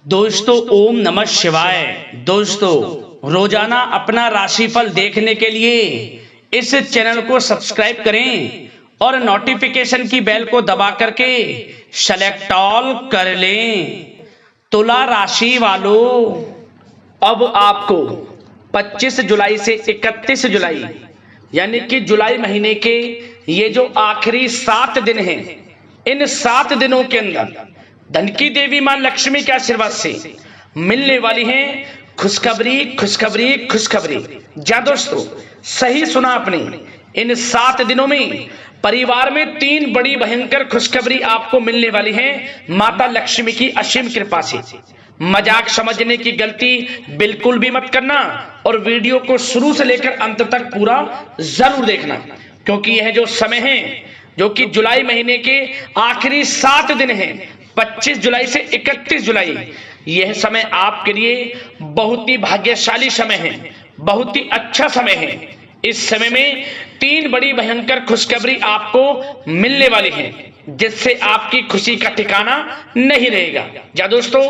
दोस्तों ओम नमः शिवाय। दोस्तों रोजाना अपना राशिफल देखने के लिए इस चैनल को सब्सक्राइब करें और नोटिफिकेशन की बेल को दबा करके सेलेक्ट ऑल कर लें। तुला राशि वालों, अब आपको 25 जुलाई से 31 जुलाई यानी कि जुलाई महीने के ये जो आखिरी 7 दिन हैं, इन 7 दिनों के अंदर धन की देवी मां लक्ष्मी के आशीर्वाद से मिलने वाली है खुशखबरी खुशखबरी खुशखबरी। जा दोस्तों, सही सुना आपने, इन 7 दिनों में परिवार में 3 बड़ी भयंकर खुशखबरी आपको मिलने वाली है माता लक्ष्मी की असीम कृपा से। मजाक समझने की गलती बिल्कुल भी मत करना और वीडियो को शुरू से लेकर अंत तक पूरा जरूर देखना, क्योंकि यह जो समय है जो कि जुलाई महीने के आखिरी 7 दिन हैं, 25 जुलाई से 31 जुलाई, यह समय आपके लिए बहुत ही भाग्यशाली समय है, बहुत ही अच्छा समय है। इस समय में 3 बड़ी भयंकर खुशखबरी आपको मिलने वाली है, जिससे आपकी खुशी का ठिकाना नहीं रहेगा। जा दोस्तों,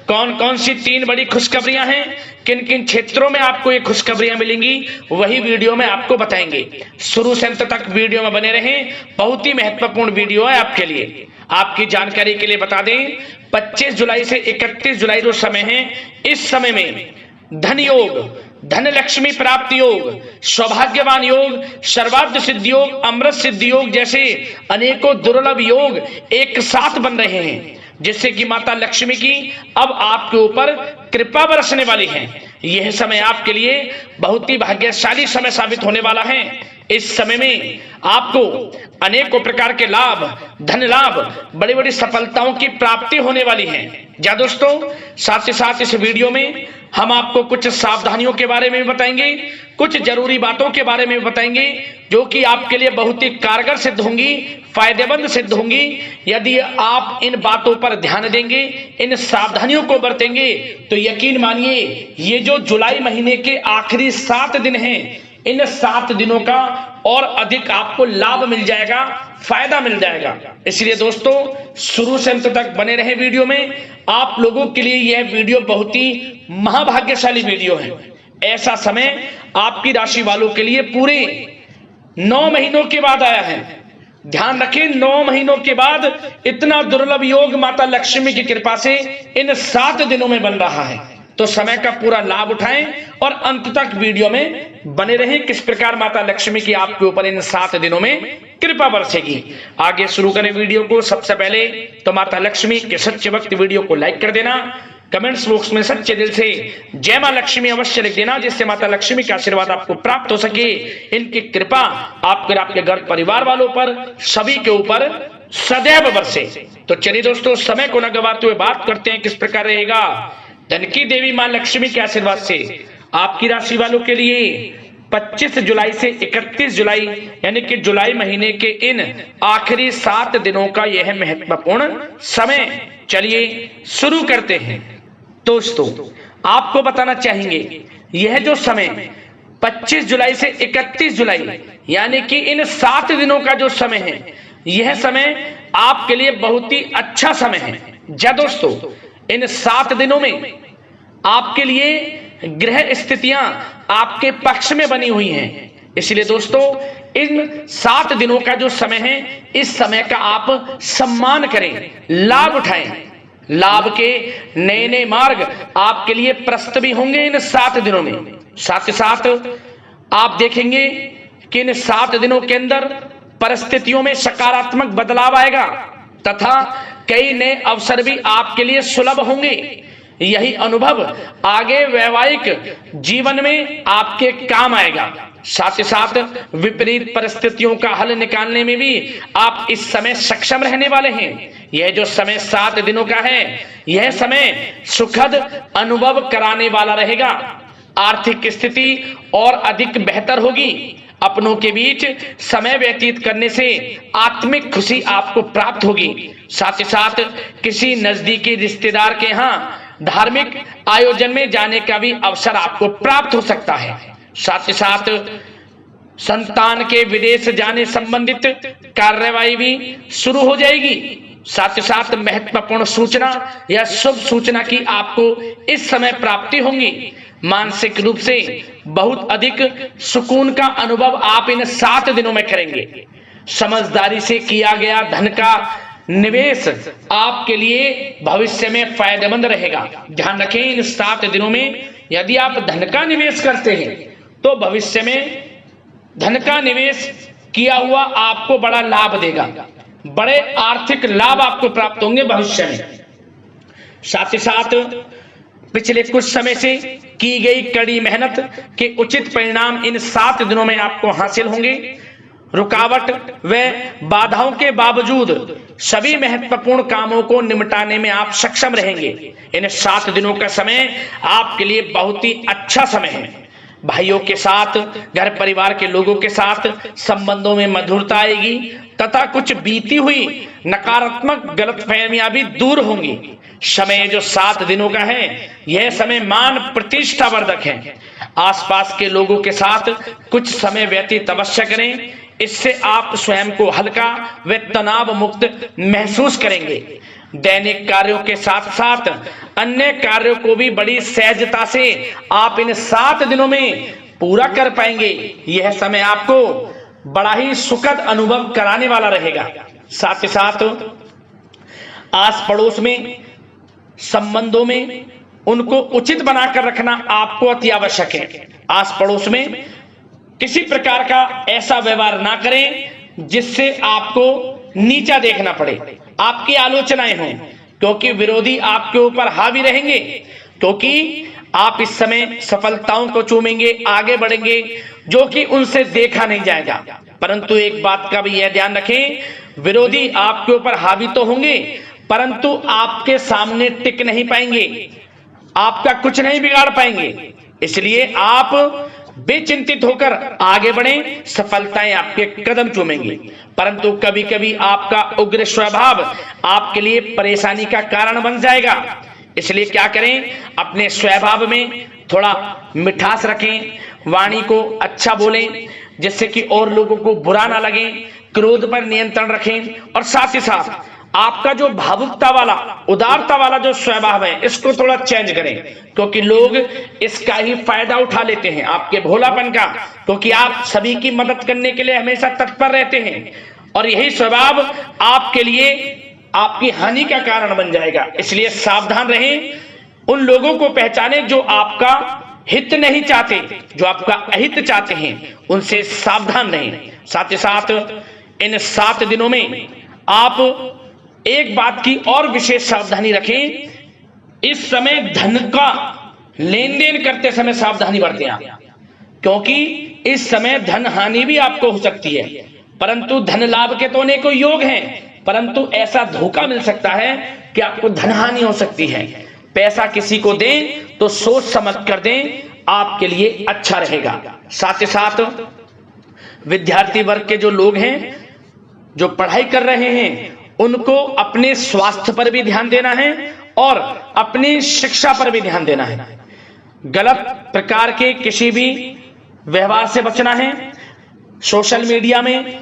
कौन कौन सी 3 बड़ी खुशखबरियां हैं, किन किन क्षेत्रों में आपको ये खुशखबरियां मिलेंगी, वही वीडियो में आपको बताएंगे। शुरू से अंत तक वीडियो में बने रहें, बहुत ही महत्वपूर्ण वीडियो है आपके लिए। आपकी जानकारी के लिए बता दें, 25 जुलाई से 31 जुलाई जो समय है, इस समय में धन योग, धन लक्ष्मी प्राप्ति योग, सौभाग्यवान योग, सर्वार्थ सिद्धि योग, अमृत सिद्धि योग जैसे अनेकों दुर्लभ योग एक साथ बन रहे हैं, जिससे कि माता लक्ष्मी की अब आपके ऊपर कृपा बरसने वाली है। यह समय आपके लिए बहुत ही भाग्यशाली समय साबित होने वाला है। इस समय में आपको अनेकों प्रकार के लाभ, धन लाभ, बड़ी बड़ी सफलताओं की प्राप्ति होने वाली है। जा दोस्तों, साथ ही साथ इस वीडियो में हम आपको कुछ सावधानियों के बारे में भी बताएंगे, कुछ जरूरी बातों के बारे में भी बताएंगे, जो कि आपके लिए बहुत ही कारगर सिद्ध होंगी, फायदेमंद सिद्ध होंगी। यदि आप इन बातों पर ध्यान देंगे, इन सावधानियों को बरतेंगे, तो यकीन मानिए ये जो जुलाई महीने के आखिरी 7 दिन हैं, इन 7 दिनों का और अधिक आपको लाभ मिल जाएगा, फायदा मिल जाएगा। इसलिए दोस्तों, शुरू से अंत तक बने रहे वीडियो में। आप लोगों के लिए यह वीडियो बहुत ही महाभाग्यशाली वीडियो है। ऐसा समय आपकी राशि वालों के लिए पूरे 9 महीनों के बाद आया है। ध्यान रखें, 9 महीनों के बाद इतना दुर्लभ योग माता लक्ष्मी की कृपा से इन 7 दिनों में बन रहा है। तो समय का पूरा लाभ उठाएं और अंत तक वीडियो में बने रहें, किस प्रकार माता लक्ष्मी की आपके ऊपर इन 7 दिनों में कृपा बरसेगी। आगे शुरू करें वीडियो को। सबसे पहले तो माता लक्ष्मी के सच्चे भक्त वीडियो को लाइक कर देना, कमेंट्स बॉक्स में सच्चे दिल से जय मां लक्ष्मी अवश्य लिख देना, जिससे माता लक्ष्मी का आशीर्वाद आपको प्राप्त हो सके, इनकी कृपा आपके घर परिवार वालों पर, सभी के ऊपर सदैव बरसे। तो चलिए दोस्तों, समय को न गवाते हुए बात करते हैं किस प्रकार रहेगा धन की देवी मां लक्ष्मी के आशीर्वाद से आपकी राशि वालों के लिए 25 जुलाई से 31 जुलाई यानी कि जुलाई महीने के इन आखिरी 7 दिनों का यह महत्वपूर्ण समय। चलिए शुरू करते हैं। दोस्तों, आपको बताना चाहेंगे, यह जो समय 25 जुलाई से 31 जुलाई यानी कि इन 7 दिनों का जो समय है, यह समय आपके लिए बहुत ही अच्छा समय है। जा दोस्तों, इन 7 दिनों में आपके लिए ग्रह स्थितियां आपके पक्ष में बनी हुई हैं। इसलिए दोस्तों, इन 7 दिनों का जो समय है, इस समय का आप सम्मान करें, लाभ उठाएं। लाभ के नए नए मार्ग आपके लिए प्रशस्त भी होंगे इन 7 दिनों में। साथ ही साथ आप देखेंगे कि इन 7 दिनों के अंदर परिस्थितियों में सकारात्मक बदलाव आएगा तथा कई नए अवसर भी आपके लिए सुलभ होंगे। यही अनुभव आगे वैवाहिक जीवन में आपके काम आएगा। साथ ही साथ विपरीत परिस्थितियों का हल निकालने में भी आप इस समय सक्षम रहने वाले हैं। यह जो समय 7 दिनों का है, यह समय सुखद अनुभव कराने वाला रहेगा। आर्थिक स्थिति और अधिक बेहतर होगी। अपनों के बीच समय व्यतीत करने से आत्मिक खुशी आपको प्राप्त होगी। साथ ही साथ किसी नजदीकी रिश्तेदार के यहाँ धार्मिक आयोजन में जाने का भी अवसर आपको प्राप्त हो सकता है। साथ ही साथ संतान के विदेश जाने संबंधित कार्यवाही भी शुरू हो जाएगी। साथ ही साथ महत्वपूर्ण सूचना या शुभ सूचना की आपको इस समय प्राप्ति होंगी। मानसिक रूप से बहुत अधिक सुकून का अनुभव आप इन 7 दिनों में करेंगे। समझदारी से किया गया धन का निवेश आपके लिए भविष्य में फायदेमंद रहेगा। ध्यान रखें, इन 7 दिनों में यदि आप धन का निवेश करते हैं तो भविष्य में धन का निवेश किया हुआ आपको बड़ा लाभ देगा, बड़े आर्थिक लाभ आपको प्राप्त होंगे भविष्य में। साथ ही साथ पिछले कुछ समय से की गई कड़ी मेहनत के उचित परिणाम इन 7 दिनों में आपको हासिल होंगे। रुकावट व बाधाओं के बावजूद सभी महत्वपूर्ण कामों को निपटाने में आप सक्षम रहेंगे। इन 7 दिनों का समय आपके लिए बहुत ही अच्छा समय है। भाइयों के साथ, घर परिवार के लोगों के साथ संबंधों में मधुरता आएगी तथा कुछ बीती हुई नकारात्मक गलतफहमियां भी दूर होंगी। समय जो 7 दिनों का है, यह समय मान प्रतिष्ठा वर्धक है। आसपास के लोगों के साथ कुछ समय व्यतीत अवश्य करें, इससे आप स्वयं को हल्का व तनाव मुक्त महसूस करेंगे। दैनिक कार्यों के साथ साथ अन्य कार्यों को भी बड़ी सहजता से आप इन 7 दिनों में पूरा कर पाएंगे। यह समय आपको बड़ा ही सुखद अनुभव कराने वाला रहेगा। साथ ही साथ आस पड़ोस में संबंधों में उनको उचित बनाकर रखना आपको अति आवश्यक है। आस पड़ोस में किसी प्रकार का ऐसा व्यवहार ना करें जिससे आपको नीचा देखना पड़े, आपकी आलोचनाएं हों, क्योंकि विरोधी आपके ऊपर हावी रहेंगे। क्योंकि आप इस समय सफलताओं को चूमेंगे, आगे बढ़ेंगे, जो कि उनसे देखा नहीं जाएगा। परंतु एक बात का भी यह ध्यान रखें, विरोधी आपके ऊपर हावी तो होंगे परंतु आपके सामने टिक नहीं पाएंगे, आपका कुछ नहीं बिगाड़ पाएंगे। इसलिए आप बेचिंतित होकर आगे बढ़ें, सफलताएं आपके कदम चूमेंगी। परंतु कभी कभी आपका उग्र स्वभाव आपके लिए परेशानी का कारण बन जाएगा। इसलिए क्या करें, अपने स्वभाव में थोड़ा मिठास रखें, वाणी को अच्छा बोलें जिससे कि और लोगों को बुरा ना लगे, क्रोध पर नियंत्रण रखें। और साथ ही साथ आपका जो भावुकता वाला, उदारता वाला जो स्वभाव है, इसको थोड़ा चेंज करें, क्योंकि लोग इसका ही फायदा उठा लेते हैं, आपके भोलापन का, क्योंकि आप सभी की मदद करने के लिए हमेशा तत्पर रहते हैं। और यही स्वभाव आपके लिए आपकी हानि का कारण बन जाएगा। इसलिए सावधान रहें, उन लोगों को पहचाने जो आपका हित नहीं चाहते, जो आपका अहित चाहते हैं, उनसे सावधान रहें। साथ ही साथ इन 7 दिनों में आप एक बात की और विशेष सावधानी रखें, इस समय धन का लेन देन करते समय सावधानी बरतें आप, क्योंकि इस समय धन हानि भी आपको हो सकती है। परंतु धन लाभ के तो अनेकों योग हैं, परंतु ऐसा धोखा मिल सकता है कि आपको धन हानि हो सकती है। पैसा किसी को दें तो सोच समझ कर दें, आपके लिए अच्छा रहेगा। साथ ही साथ विद्यार्थी वर्ग के जो लोग हैं, जो पढ़ाई कर रहे हैं, उनको अपने स्वास्थ्य पर भी ध्यान देना है और अपनी शिक्षा पर भी ध्यान देना है। गलत प्रकार के किसी भी व्यवहार से बचना है। सोशल मीडिया में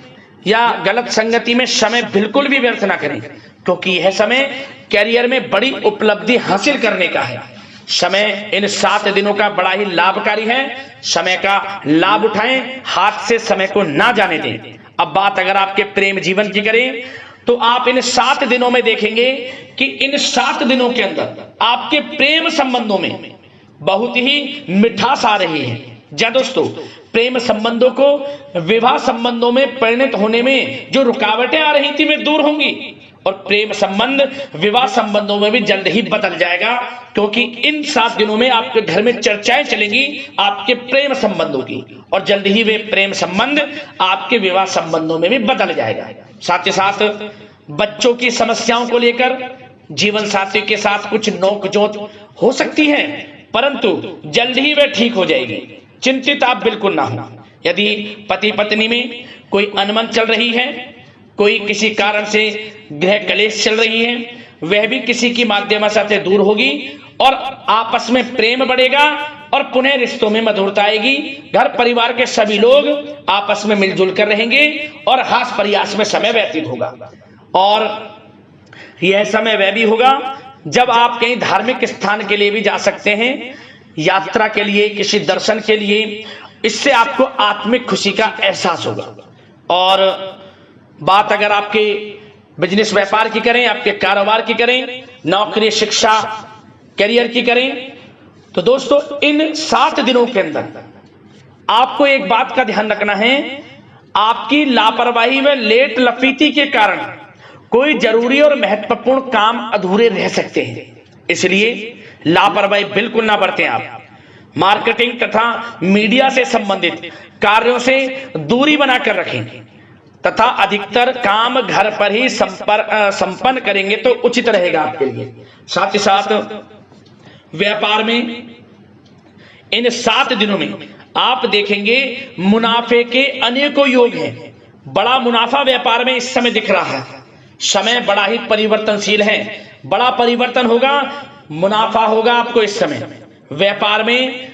या गलत संगति में समय बिल्कुल भी व्यर्थ ना करें, क्योंकि यह समय कैरियर में बड़ी उपलब्धि हासिल करने का है। समय इन 7 दिनों का बड़ा ही लाभकारी है। समय का लाभ उठाएं, हाथ से समय को ना जाने दें। अब बात अगर आपके प्रेम जीवन की करें तो आप इन 7 दिनों में देखेंगे कि इन 7 दिनों के अंदर आपके प्रेम संबंधों में बहुत ही मिठास आ रही है। जी दोस्तों, प्रेम संबंधों को विवाह संबंधों में परिणत होने में जो रुकावटें आ रही थी वे दूर होंगी और प्रेम संबंध विवाह संबंधों में भी जल्द ही बदल जाएगा, क्योंकि इन 7 दिनों में आपके घर में चर्चाएं चलेंगी आपके प्रेम संबंधों की और जल्द ही वे प्रेम संबंध आपके विवाह संबंधों में भी बदल जाएगा। साथ ही साथ बच्चों की समस्याओं को लेकर जीवन साथी के साथ कुछ नोकझोंक हो सकती है, परंतु जल्द ही वे ठीक हो जाएगी। चिंतित आप बिल्कुल ना हो। यदि पति पत्नी में कोई अनबन चल रही है, कोई किसी कारण से गृह कलेश चल रही है, वह भी किसी की माध्यम से दूर होगी और आपस में प्रेम बढ़ेगा और पुनः रिश्तों में मधुरता आएगी। घर परिवार के सभी लोग आपस में मिलजुल कर रहेंगे और हास प्रयास में समय व्यतीत होगा। और यह समय वह भी होगा जब आप कहीं धार्मिक स्थान के लिए भी जा सकते हैं, यात्रा के लिए, किसी दर्शन के लिए। इससे आपको आत्मिक खुशी का एहसास होगा। और बात अगर आपके बिजनेस व्यापार की करें, आपके कारोबार की करें, नौकरी, शिक्षा, करियर की करें, तो दोस्तों इन 7 दिनों के अंदर आपको एक बात का ध्यान रखना है, आपकी लापरवाही व लेट लफीती के कारण कोई जरूरी और महत्वपूर्ण काम अधूरे रह सकते हैं। इसलिए लापरवाही बिल्कुल ना बरतें। आप मार्केटिंग तथा मीडिया से संबंधित कार्यों से दूरी बनाकर रखें तथा अधिकतर काम घर पर ही संपन्न करेंगे तो उचित रहेगा आपके लिए। साथ ही साथ व्यापार में इन 7 दिनों में आप देखेंगे मुनाफे के अनेकों योग हैं। बड़ा मुनाफा व्यापार में इस समय दिख रहा है। समय बड़ा ही परिवर्तनशील है, बड़ा परिवर्तन होगा, मुनाफा होगा आपको इस समय। व्यापार में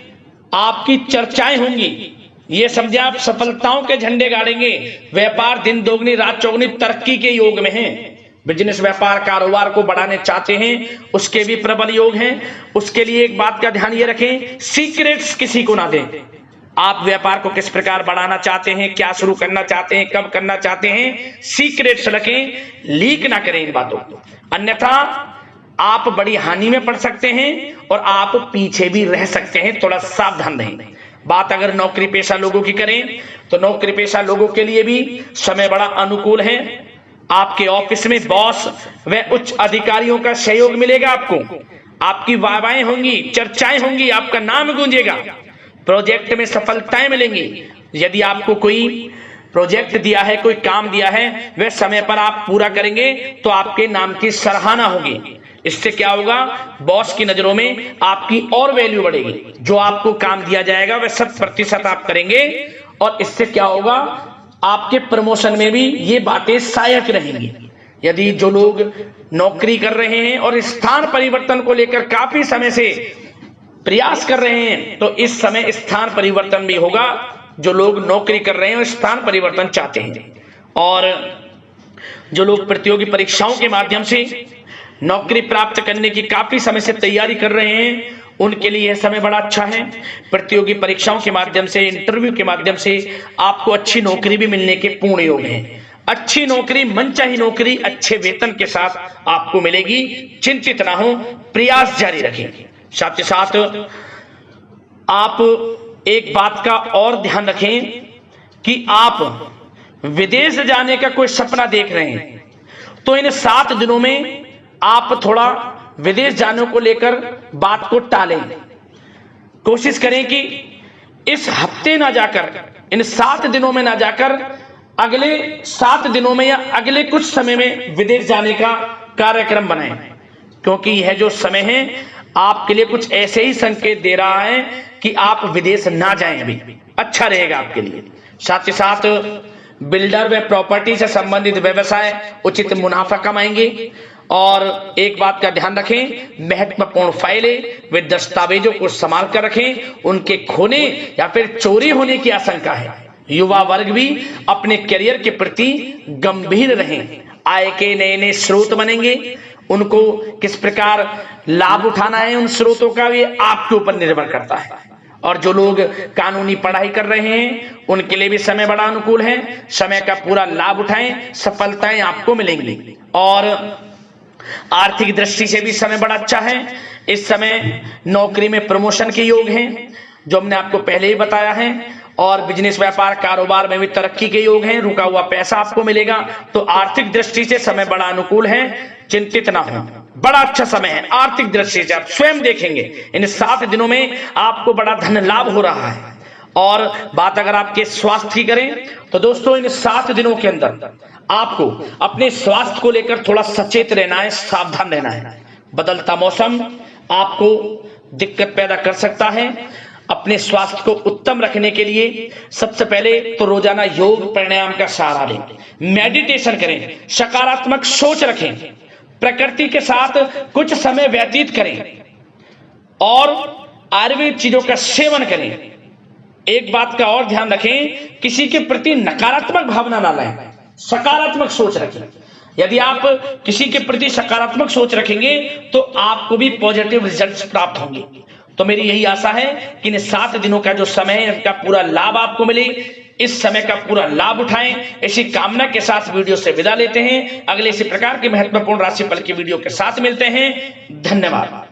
आपकी चर्चाएं होंगी, ये समझे आप सफलताओं के झंडे गाड़ेंगे। व्यापार दिन दोगुनी रात चौगुनी तरक्की के योग में है। बिजनेस व्यापार कारोबार को बढ़ाने चाहते हैं, उसके भी प्रबल योग हैं। उसके लिए एक बात का ध्यान ये रखें, सीक्रेट्स किसी को ना दें। आप व्यापार को किस प्रकार बढ़ाना चाहते हैं, क्या शुरू करना चाहते हैं, कब करना चाहते हैं, सीक्रेट्स रखें, लीक ना करें इन बातों को, अन्यथा आप बड़ी हानि में पड़ सकते हैं और आप पीछे भी रह सकते हैं। थोड़ा सावधान रहें। बात अगर नौकरी पेशा लोगों की करें तो नौकरी पेशा लोगों के लिए भी समय बड़ा अनुकूल है। आपके ऑफिस में बॉस व उच्च अधिकारियों का सहयोग मिलेगा आपको। आपकी वाहवाहें होंगी, चर्चाएं होंगी, आपका नाम गूंजेगा। प्रोजेक्ट में सफलताएं मिलेंगी। यदि आपको कोई प्रोजेक्ट दिया है, कोई काम दिया है, वह समय पर आप पूरा करेंगे तो आपके नाम की सराहना होगी। इससे क्या होगा, बॉस की नजरों में आपकी और वैल्यू बढ़ेगी। जो आपको काम दिया जाएगा वह 100% आप करेंगे और इससे क्या होगा, आपके प्रमोशन में भी ये बातें सहायक रहेंगी। यदि जो लोग नौकरी कर रहे हैं और स्थान परिवर्तन को लेकर काफी समय से प्रयास कर रहे हैं तो इस समय स्थान परिवर्तन भी होगा। जो लोग नौकरी कर रहे हैं और स्थान परिवर्तन चाहते हैं, और जो लोग प्रतियोगी परीक्षाओं के माध्यम से नौकरी प्राप्त करने की काफी समय से तैयारी कर रहे हैं, उनके लिए यह समय बड़ा अच्छा है। प्रतियोगी परीक्षाओं के माध्यम से, इंटरव्यू के माध्यम से आपको अच्छी नौकरी भी मिलने के पूर्ण योग हैं। अच्छी नौकरी, मनचाही नौकरी अच्छे वेतन के साथ आपको मिलेगी। चिंतित ना हो, प्रयास जारी रखें। साथ ही साथ आप एक बात का और ध्यान रखें कि आप विदेश जाने का कोई सपना देख रहे हैं तो इन 7 दिनों में आप थोड़ा विदेश जाने को लेकर बात को टालें। कोशिश करें कि इस हफ्ते ना जाकर, इन 7 दिनों में ना जाकर, अगले 7 दिनों में या अगले कुछ समय में विदेश जाने का कार्यक्रम बनाएं, क्योंकि यह जो समय है आपके लिए कुछ ऐसे ही संकेत दे रहा है कि आप विदेश ना जाएं, अभी अच्छा रहेगा आपके लिए। साथ ही साथ बिल्डर व प्रॉपर्टी से संबंधित व्यवसाय उचित मुनाफा कमाएंगे। और एक बात का ध्यान रखें, महत्वपूर्ण फाइलें व दस्तावेजों को संभाल कर रखें, उनके खोने या फिर चोरी होने की आशंका है। युवा वर्ग भी अपने करियर के प्रति गंभीर रहें। आय के नए नए स्रोत बनेंगे, उनको किस प्रकार लाभ उठाना है उन स्रोतों का, भी आपके ऊपर निर्भर करता है। और जो लोग कानूनी पढ़ाई कर रहे हैं उनके लिए भी समय बड़ा अनुकूल है। समय का पूरा लाभ उठाएं, सफलताएं आपको मिलेंगी। और आर्थिक दृष्टि से भी समय बड़ा अच्छा है। इस समय नौकरी में प्रमोशन के योग हैं, जो हमने आपको पहले ही बताया है। और बिजनेस व्यापार कारोबार में भी तरक्की के योग हैं। रुका हुआ पैसा आपको मिलेगा। तो आर्थिक दृष्टि से समय बड़ा अनुकूल है, चिंतित ना हो, बड़ा अच्छा समय है। आर्थिक दृष्टि से आप स्वयं देखेंगे इन 7 दिनों में आपको बड़ा धन लाभ हो रहा है। और बात अगर आपके स्वास्थ्य की करें तो दोस्तों इन 7 दिनों के अंदर आपको अपने स्वास्थ्य को लेकर थोड़ा सचेत रहना है, सावधान रहना है। बदलता मौसम आपको दिक्कत पैदा कर सकता है। अपने स्वास्थ्य को उत्तम रखने के लिए सबसे पहले तो रोजाना योग प्राणायाम का सहारा लें, मेडिटेशन करें, सकारात्मक सोच रखें, प्रकृति के साथ कुछ समय व्यतीत करें और आयुर्वेद चीजों का सेवन करें। एक बात का और ध्यान रखें, किसी के प्रति नकारात्मक भावना ना लाएं, सकारात्मक सोच रखें। यदि आप किसी के प्रति सकारात्मक सोच रखेंगे तो आपको भी पॉजिटिव रिजल्ट्स प्राप्त होंगे। तो मेरी यही आशा है कि इन 7 दिनों का जो समय है इनका पूरा लाभ आपको मिले, इस समय का पूरा लाभ उठाएं। इसी कामना के साथ वीडियो से विदा लेते हैं। अगले इसी प्रकार के महत्वपूर्ण राशिफल की वीडियो के साथ मिलते हैं। धन्यवाद।